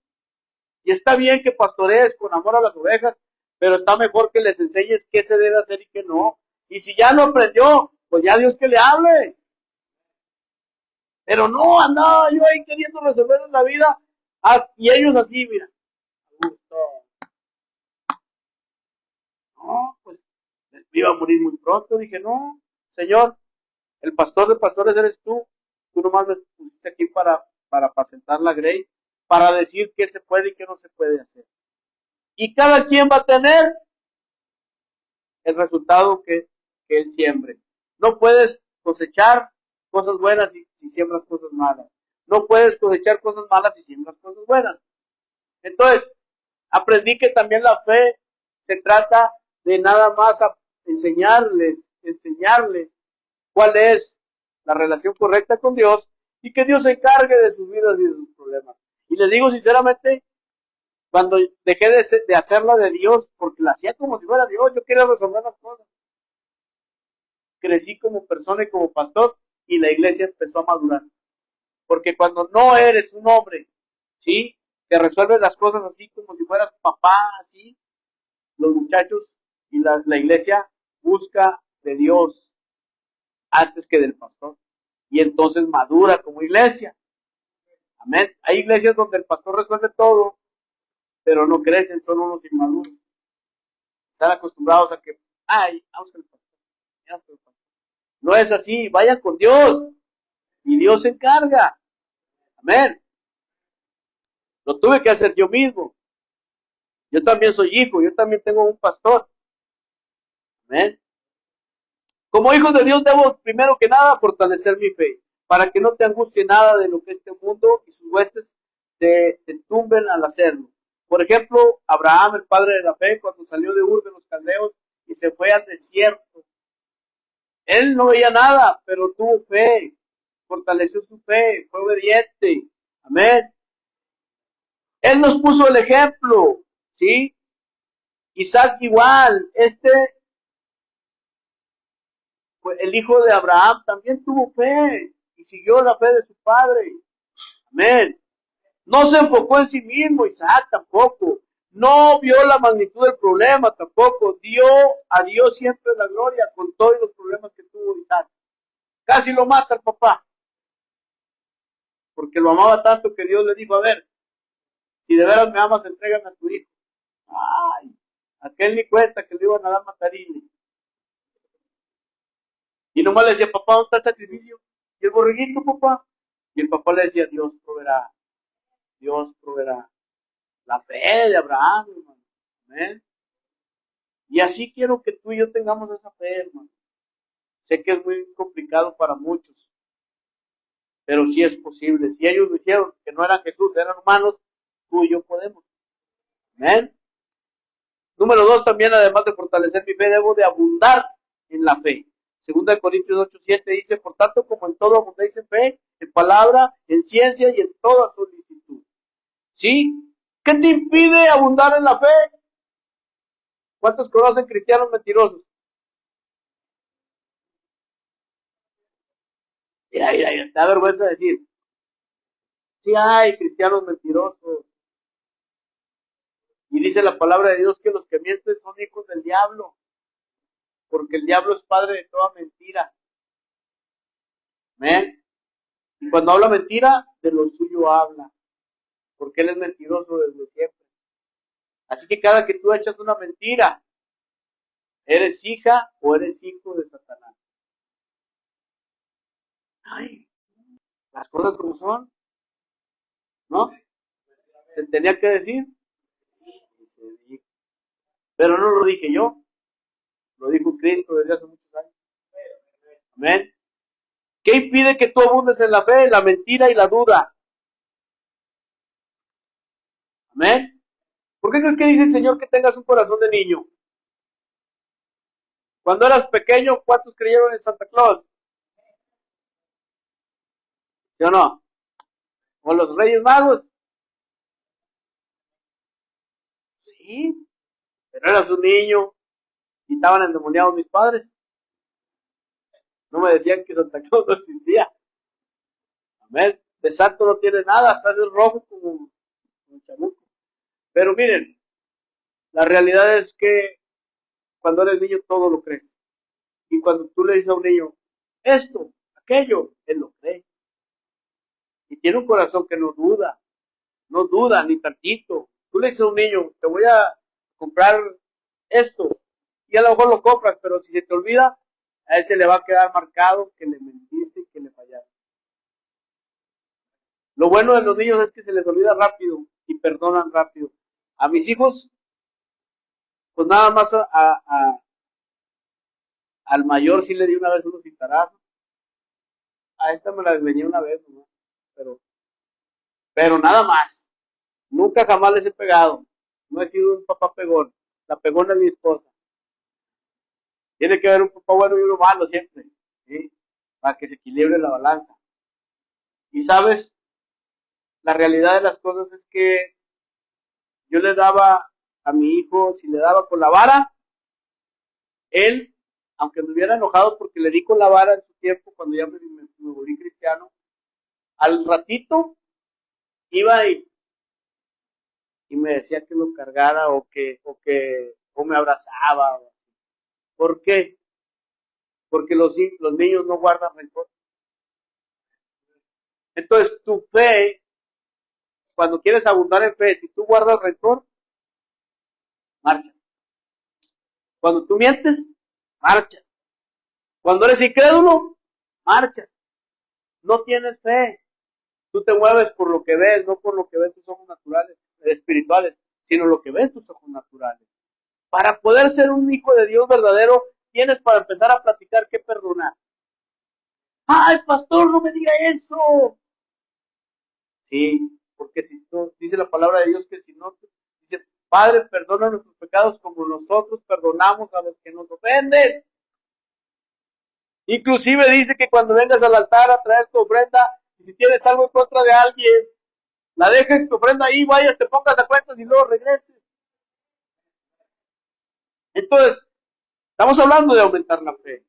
Y está bien que pastorees con amor a las ovejas, pero está mejor que les enseñes qué se debe hacer y qué no. Y si ya no aprendió, pues ya Dios que le hable. Pero no, andaba yo ahí queriendo resolver en la vida, y ellos así, mira. No, pues les iba a morir muy pronto. Dije, no, Señor, el pastor de pastores eres tú. Tú nomás me pusiste aquí para apacentar la grey, para decir qué se puede y qué no se puede hacer. Y cada quien va a tener el resultado que él siembre. No puedes cosechar cosas buenas si siembras cosas malas. No puedes cosechar cosas malas si siembras cosas buenas. Entonces, aprendí que también la fe se trata de nada más enseñarles cuál es la relación correcta con Dios y que Dios se encargue de sus vidas y de sus problemas. Y les digo sinceramente, cuando dejé de hacerla de Dios, porque la hacía como si fuera Dios, yo quería resolver las cosas. Crecí como persona y como pastor y la iglesia empezó a madurar. Porque cuando no eres un hombre, ¿sí? Que resuelves las cosas así como si fueras papá, así, los muchachos y la iglesia busca de Dios antes que del pastor. Y entonces madura como iglesia. Amén. Hay iglesias donde el pastor resuelve todo, pero no crecen, son unos inmaduros. Están acostumbrados a que, vamos con el pastor, vamos con el pastor. No es así, vayan con Dios y Dios se encarga. Amén. Lo tuve que hacer yo mismo. Yo también soy hijo, yo también tengo un pastor. Amén. Como hijos de Dios debo primero que nada fortalecer mi fe, para que no te angustie nada de lo que este mundo y sus huestes te tumben al hacerlo. Por ejemplo, Abraham, el padre de la fe, cuando salió de Ur de los Caldeos y se fue al desierto, él no veía nada, pero tuvo fe, fortaleció su fe, fue obediente. Amén. Él nos puso el ejemplo, ¿sí? Isaac igual, el hijo de Abraham también tuvo fe y siguió la fe de su padre. Amén. No se enfocó en sí mismo, Isaac tampoco. No vio la magnitud del problema tampoco. Dio a Dios siempre la gloria con todos los problemas que tuvo Isaac. Casi lo mata el papá. Porque lo amaba tanto que Dios le dijo, a ver, si de veras me amas, entrégame a tu hijo. Ay, aquel ni cuenta que le iban a dar matarile. Y nomás le decía, papá, ¿dónde está el sacrificio? Y el borreguito, papá. Y el papá le decía, Dios proveerá. Dios proveerá. La fe de Abraham, hermano. Amén. Y así quiero que tú y yo tengamos esa fe, hermano. Sé que es muy complicado para muchos, pero sí es posible. Si ellos lo hicieron, que no eran Jesús, eran humanos, tú y yo podemos. Amén. Número 2, también además de fortalecer mi fe, debo de abundar en la fe. Segunda de Corintios 8:7 dice, por tanto, como en todo abundéis en fe, en palabra, en ciencia y en toda solicitud. ¿Sí? ¿Qué te impide abundar en la fe? ¿Cuántos conocen cristianos mentirosos? Mira, te da vergüenza decir, sí hay cristianos mentirosos. Y dice la palabra de Dios que los que mienten son hijos del diablo, porque el diablo es padre de toda mentira. ¿Amén? Y cuando habla mentira, de lo suyo habla, porque él es mentiroso desde siempre. Así que cada que tú echas una mentira, eres hija o eres hijo de Satanás. Ay, las cosas como son, ¿no? Se tenía que decir, y se dijo. Pero no lo dije yo, lo dijo Cristo desde hace muchos años. Amén. ¿Qué impide que tú abundes en la fe, la mentira y la duda? Amén. ¿Por qué crees que dice el Señor que tengas un corazón de niño? Cuando eras pequeño, ¿cuántos creyeron en Santa Claus? ¿Sí o no? ¿O los Reyes Magos? Sí, pero eras un niño y estaban endemoniados mis padres. No me decían que Santa Claus no existía. Amén. De santo no tiene nada, hasta es rojo como un chamuco. Pero miren, la realidad es que cuando eres niño todo lo crees. Y cuando tú le dices a un niño, esto, aquello, él lo cree. Y tiene un corazón que no duda ni tantito. Tú le dices a un niño, te voy a comprar esto, y a lo mejor lo compras, pero si se te olvida, a él se le va a quedar marcado que le mentiste y que le fallaste. Lo bueno de los niños es que se les olvida rápido y perdonan rápido. A mis hijos, pues nada más al mayor sí le di una vez unos cintarazos. A esta me la desveñé una vez, ¿no? Pero nada más. Nunca jamás les he pegado. No he sido un papá pegón. La pegona es mi esposa. Tiene que haber un papá bueno y uno malo siempre, ¿sí? Para que se equilibre la balanza. Y sabes, la realidad de las cosas es que yo le daba a mi hijo, si le daba con la vara, él, aunque me hubiera enojado porque le di con la vara en su tiempo, cuando ya me volví cristiano, al ratito iba y me decía que lo cargara o me abrazaba. ¿Por qué? Porque los niños no guardan rencor. Entonces, tu fe, cuando quieres abundar en fe, si tú guardas rencor, marcha. Cuando tú mientes, marchas. Cuando eres incrédulo, marchas. No tienes fe. Tú te mueves por lo que ves, no por lo que ven tus ojos naturales, espirituales, sino lo que ven tus ojos naturales. Para poder ser un hijo de Dios verdadero, tienes para empezar a platicar que perdonar. ¡Ay, pastor, no me diga eso! Sí, porque si tú, dice la palabra de Dios que si no, dice, Padre, perdona nuestros pecados como nosotros perdonamos a los que nos ofenden. Inclusive dice que cuando vengas al altar a traer tu ofrenda, y si tienes algo en contra de alguien, la dejes tu ofrenda ahí, vayas, te pongas a cuentas y luego regreses. Entonces, estamos hablando de aumentar la fe.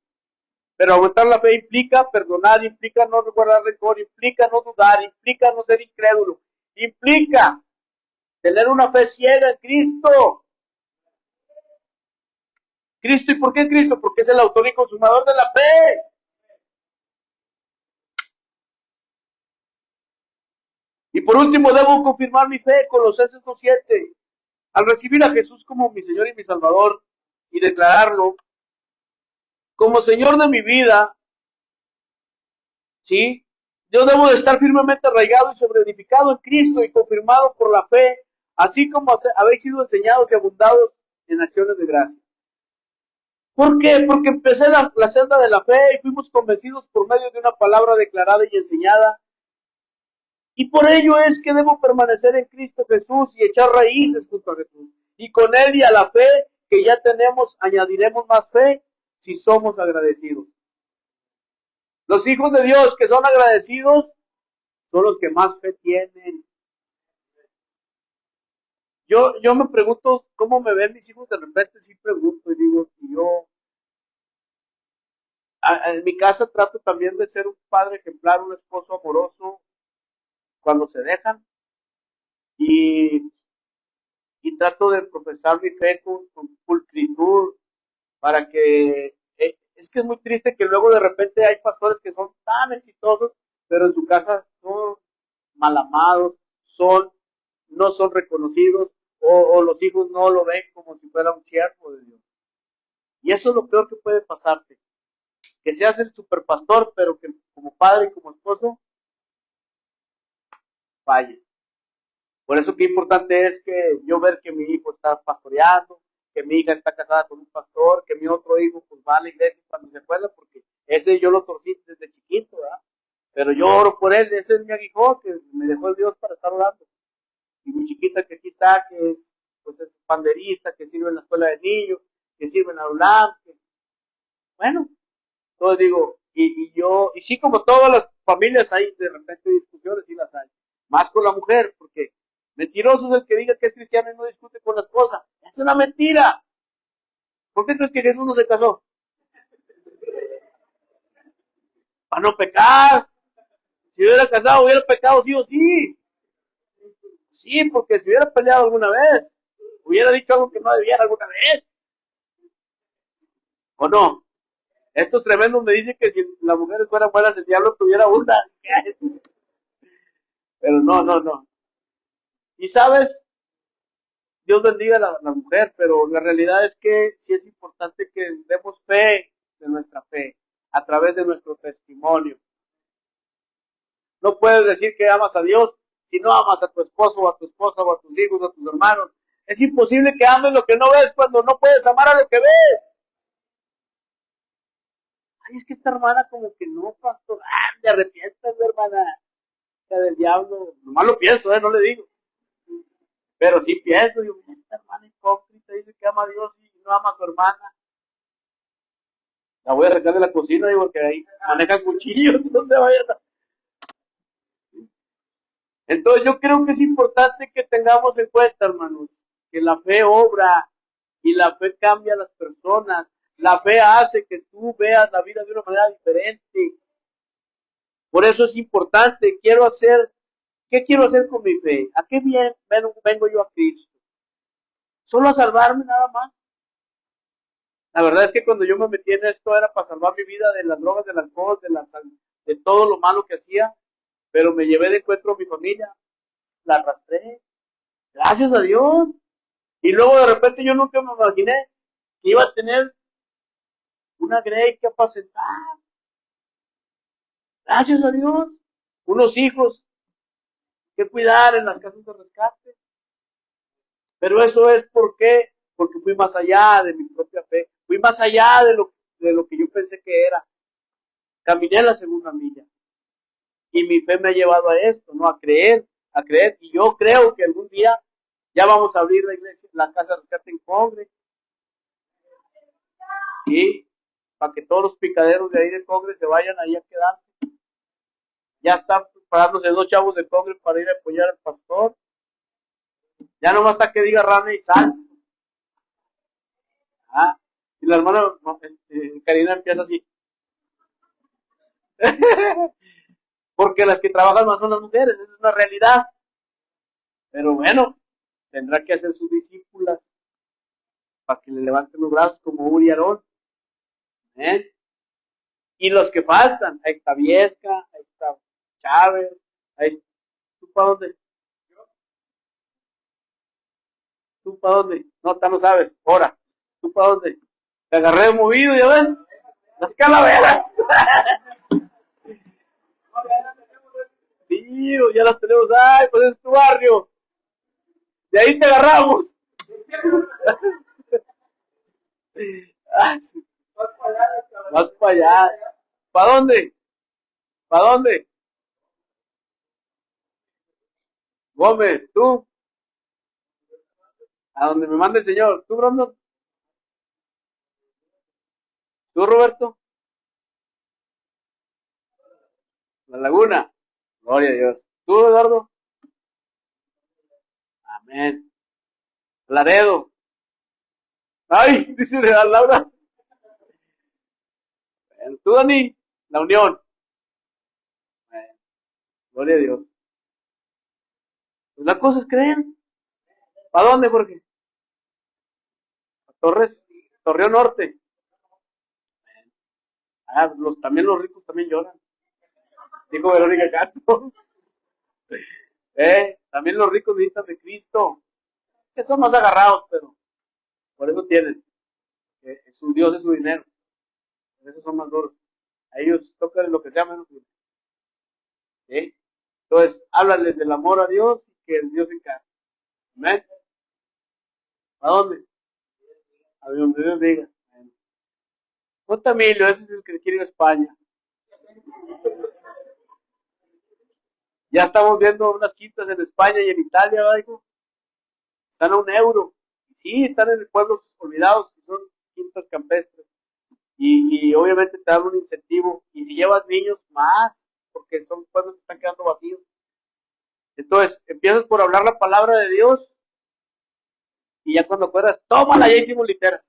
Pero aumentar la fe implica perdonar, implica no guardar rencor, implica no dudar, implica no ser incrédulo, implica tener una fe ciega en Cristo. Cristo, ¿y por qué Cristo? Porque es el autor y consumador de la fe. Y por último, debo confirmar mi fe, Colosenses 2:7. Al recibir a Jesús como mi Señor y mi Salvador y declararlo como Señor de mi vida, ¿sí? Yo debo de estar firmemente arraigado y sobreedificado en Cristo y confirmado por la fe, así como habéis sido enseñados y abundados en acciones de gracia. ¿Por qué? Porque empecé la senda de la fe y fuimos convencidos por medio de una palabra declarada y enseñada. Y por ello es que debo permanecer en Cristo Jesús y echar raíces junto a Jesús. Y con Él y a la fe que ya tenemos, añadiremos más fe si somos agradecidos. Los hijos de Dios que son agradecidos son los que más fe tienen. Yo me pregunto cómo me ven mis hijos, de repente sí pregunto y digo, en mi casa trato también de ser un padre ejemplar, un esposo amoroso cuando se dejan y, y trato de profesar mi fe con pulcritud para que, es que es muy triste que luego de repente hay pastores que son tan exitosos, pero en su casa son mal amados, no son reconocidos, o los hijos no lo ven como si fuera un siervo de Dios. Y eso es lo peor que puede pasarte, que seas el superpastor, pero que como padre y como esposo falles. Por eso qué importante es que yo ver que mi hijo está pastoreando, que mi hija está casada con un pastor, que mi otro hijo pues va a la iglesia cuando se acuerda, porque ese yo lo torcí desde chiquito, ¿verdad? Pero yo oro por él, ese es mi aguijón que me dejó Dios para estar orando. Y mi chiquita que aquí está, que es, pues es panderista, que sirve en la escuela de niños, que sirve en la ULAM, bueno, entonces digo, y sí, como todas las familias hay de repente discusiones, sí las hay, más con la mujer, porque mentiroso es el que diga que es cristiano y no discute con la esposa, es una mentira. ¿Por qué crees que Jesús no se casó? Para no pecar. Si hubiera casado, hubiera pecado sí o sí. Sí, porque si hubiera peleado alguna vez, hubiera dicho algo que no debía alguna vez. ¿O no? Estos tremendos me dicen que si las mujeres fueran buenas, el diablo tuviera una. Pero no. Y sabes, Dios bendiga a la mujer, pero la realidad es que sí es importante que demos fe de nuestra fe a través de nuestro testimonio. No puedes decir que amas a Dios si no amas a tu esposo o a tu esposa o a tus hijos o a tus hermanos. Es imposible que ames lo que no ves cuando no puedes amar a lo que ves. Ay, es que esta hermana como que no, pastor. Te arrepientas, hermana. Del diablo. Nomás lo pienso, no le digo. Pero sí pienso, digo, esta hermana hipócrita dice que ama a Dios y no ama a su hermana. La voy a sacar de la cocina, digo, porque ahí manejan cuchillos, no se vayan a... Entonces yo creo que es importante que tengamos en cuenta, hermanos, que la fe obra y la fe cambia a las personas. La fe hace que tú veas la vida de una manera diferente. Por eso es importante, ¿qué quiero hacer con mi fe? ¿A qué bien vengo yo a Cristo? ¿Solo a salvarme nada más? La verdad es que cuando yo me metí en esto era para salvar mi vida de las drogas, del alcohol, de todo lo malo que hacía, pero me llevé de encuentro a mi familia, la arrastré, gracias a Dios. Y luego de repente yo nunca me imaginé que iba a tener una grey que apacentar. Gracias a Dios. Unos hijos que cuidar en las casas de rescate. Pero eso es porque fui más allá de mi propia fe. Fui más allá de lo que yo pensé que era. Caminé la segunda milla. Y mi fe me ha llevado a esto, ¿no? A creer. Y yo creo que algún día ya vamos a abrir la iglesia, la casa de rescate en Congre. Sí, para que todos los picaderos de ahí de Congre se vayan ahí a quedarse. Ya están preparándose 2 chavos de Congre para ir a apoyar al pastor. Ya nomás está que diga rana y sal. Y la hermana Karina empieza así. Porque las que trabajan más son las mujeres, esa es una realidad. Pero bueno, tendrá que hacer sus discípulas para que le levanten los brazos como Uri y Aarón. Y los que faltan, ahí está Viesca, ahí está Chávez, ahí está. ¿Tú para dónde? ¿Tú para dónde? No, tú no sabes, ahora. ¿Tú para dónde? Te agarré movido, ¿ya ves? Las calaveras. Sí, ya las tenemos. Ay, pues es tu barrio. De ahí te agarramos. Sí. Vas para allá. ¿Para dónde? ¿Para dónde? Gómez, tú. A donde me mande el Señor. ¿Tú, Brandon? ¿Tú, Roberto? La Laguna. Gloria a Dios. ¿Tú, Eduardo? Amén. Laredo. Ay, dice Laura. ¿Tú, Dani? La Unión. Amén. Gloria a Dios. Pues la cosa es creer. ¿Para dónde, Jorge? A Torres. Torreón Norte. También los ricos también lloran. Dijo Verónica Castro. También los ricos necesitan de Cristo. Que son más agarrados, pero por eso tienen. Su Dios es su dinero. Por eso son más duros. A ellos tocan lo que sea menos. ¿Sí? Entonces, háblales del amor a Dios y que el Dios se encargue. Amén. ¿A dónde? A donde Dios diga. No Tamilio, ese es el que se quiere ir a España. Ya estamos viendo unas quintas en España y en Italia, ¿verdad, hijo? Están a €1. Sí, están en pueblos olvidados, son quintas campestres. Y obviamente te dan un incentivo. Y si llevas niños, más, porque son pueblos que están quedando vacíos. Entonces, empiezas por hablar la palabra de Dios y ya cuando acuerdas, tómala, ya hicimos literas.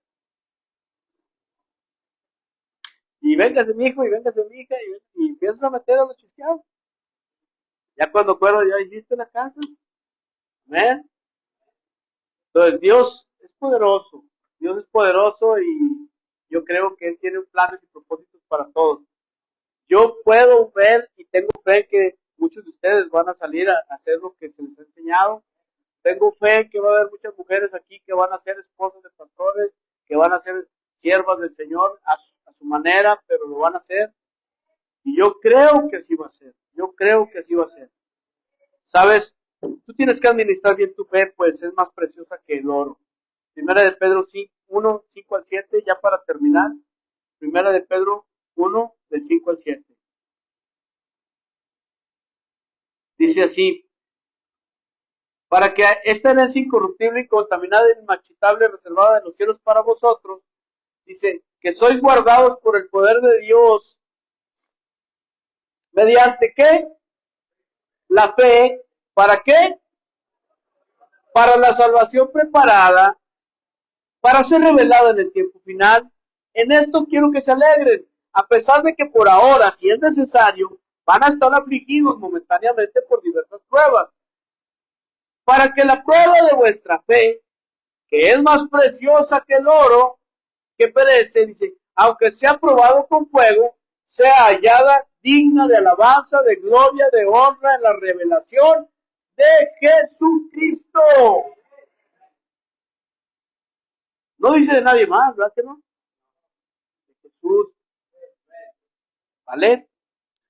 Y véngase mi hijo, y véngase mi hija, y empiezas a meter a los chisqueados. Ya cuando acuerdas, ya hiciste la casa. ¿Amén? Entonces, Dios es poderoso. Dios es poderoso y yo creo que Él tiene planes y propósitos para todos. Yo puedo ver y tengo fe que muchos de ustedes van a salir a hacer lo que se les ha enseñado. Tengo fe que va a haber muchas mujeres aquí que van a ser esposas de pastores, que van a ser siervas del Señor a su manera, pero lo van a hacer. Y yo creo que así va a ser. Yo creo que así va a ser. ¿Sabes? Tú tienes que administrar bien tu fe, pues es más preciosa que el oro. Primera de Pedro 1, 5 al 7, ya para terminar. Primera de Pedro 1, del 5 al 7. Dice así: para que esta herencia incorruptible, incontaminada e inmarchitable, reservada en los cielos para vosotros, dice, que sois guardados por el poder de Dios, ¿mediante qué? La fe. ¿Para qué? Para la salvación preparada, para ser revelada en el tiempo final. En esto quiero que se alegren, a pesar de que por ahora, si es necesario, van a estar afligidos momentáneamente por diversas pruebas, para que la prueba de vuestra fe, que es más preciosa que el oro, que perece, dice, aunque sea probado con fuego, sea hallada digna de alabanza, de gloria, de honra en la revelación de Jesucristo. No dice de nadie más, ¿verdad que no? De Jesús. ¿Vale?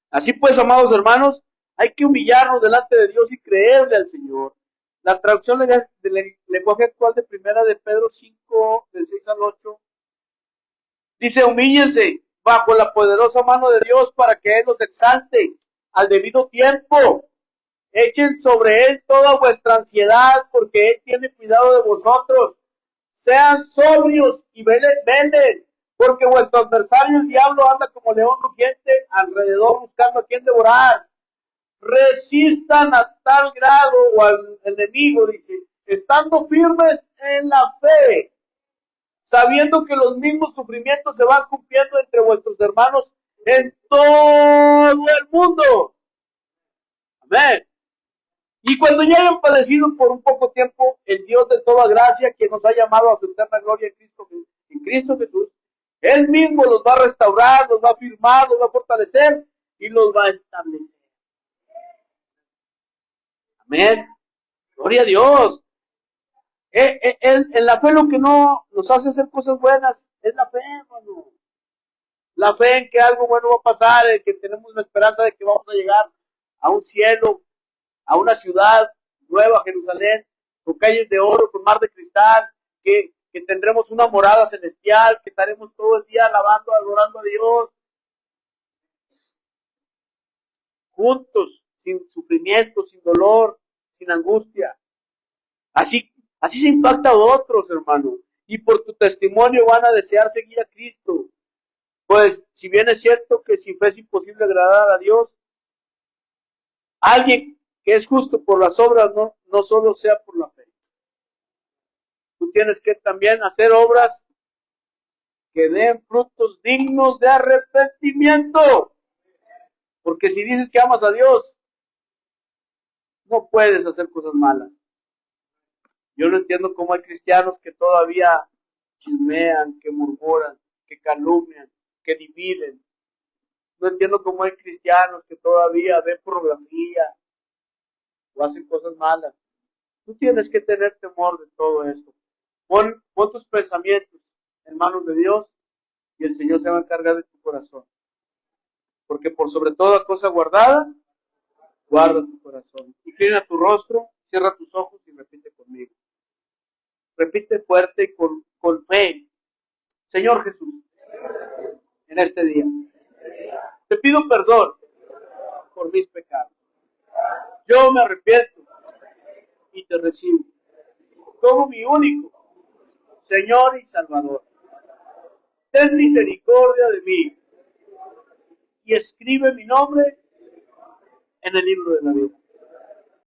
Así pues, amados hermanos, hay que humillarnos delante de Dios y creerle al Señor. La traducción del lenguaje actual de Primera de Pedro 5, del 6 al 8, dice: humíllense bajo la poderosa mano de Dios para que Él los exalte al debido tiempo. Echen sobre Él toda vuestra ansiedad, porque Él tiene cuidado de vosotros. Sean sobrios y velen, porque vuestro adversario el diablo anda como león rugiente alrededor buscando a quien devorar. Resistan a tal grado o al enemigo, dice, estando firmes en la fe, sabiendo que los mismos sufrimientos se van cumpliendo entre vuestros hermanos en todo el mundo. Amén. Y cuando ya hayan padecido por un poco tiempo, el Dios de toda gracia, que nos ha llamado a su eterna gloria en Cristo Jesús, Él mismo los va a restaurar, los va a afirmar, los va a fortalecer y los va a establecer. Amén. Gloria a Dios. En la fe lo que no nos hace hacer cosas buenas es la fe, hermano. La fe en que algo bueno va a pasar, en que tenemos la esperanza de que vamos a llegar a un cielo, a una ciudad nueva, Jerusalén, con calles de oro, con mar de cristal, que tendremos una morada celestial, que estaremos todo el día alabando, adorando a Dios, juntos, sin sufrimiento, sin dolor, sin angustia. Así se impacta a otros, hermano. Y por tu testimonio van a desear seguir a Cristo. Pues, si bien es cierto que sin fe es imposible agradar a Dios, alguien que es justo por las obras, no solo sea por la fe. Tú tienes que también hacer obras que den frutos dignos de arrepentimiento. Porque si dices que amas a Dios, no puedes hacer cosas malas. Yo no entiendo cómo hay cristianos que todavía chismean, que murmuran, que calumnian, que dividen. No entiendo cómo hay cristianos que todavía ven pornografía o hacen cosas malas. Tú tienes que tener temor de todo esto. Pon tus pensamientos en manos de Dios y el Señor se va a encargar de tu corazón. Porque por sobre toda cosa guardada, guarda tu corazón. Inclina tu rostro, cierra tus ojos y repite conmigo. Repite fuerte y con fe. Señor Jesús, en este día, te pido perdón por mis pecados. Yo me arrepiento y te recibo como mi único Señor y Salvador. Ten misericordia de mí y escribe mi nombre en el libro de la vida.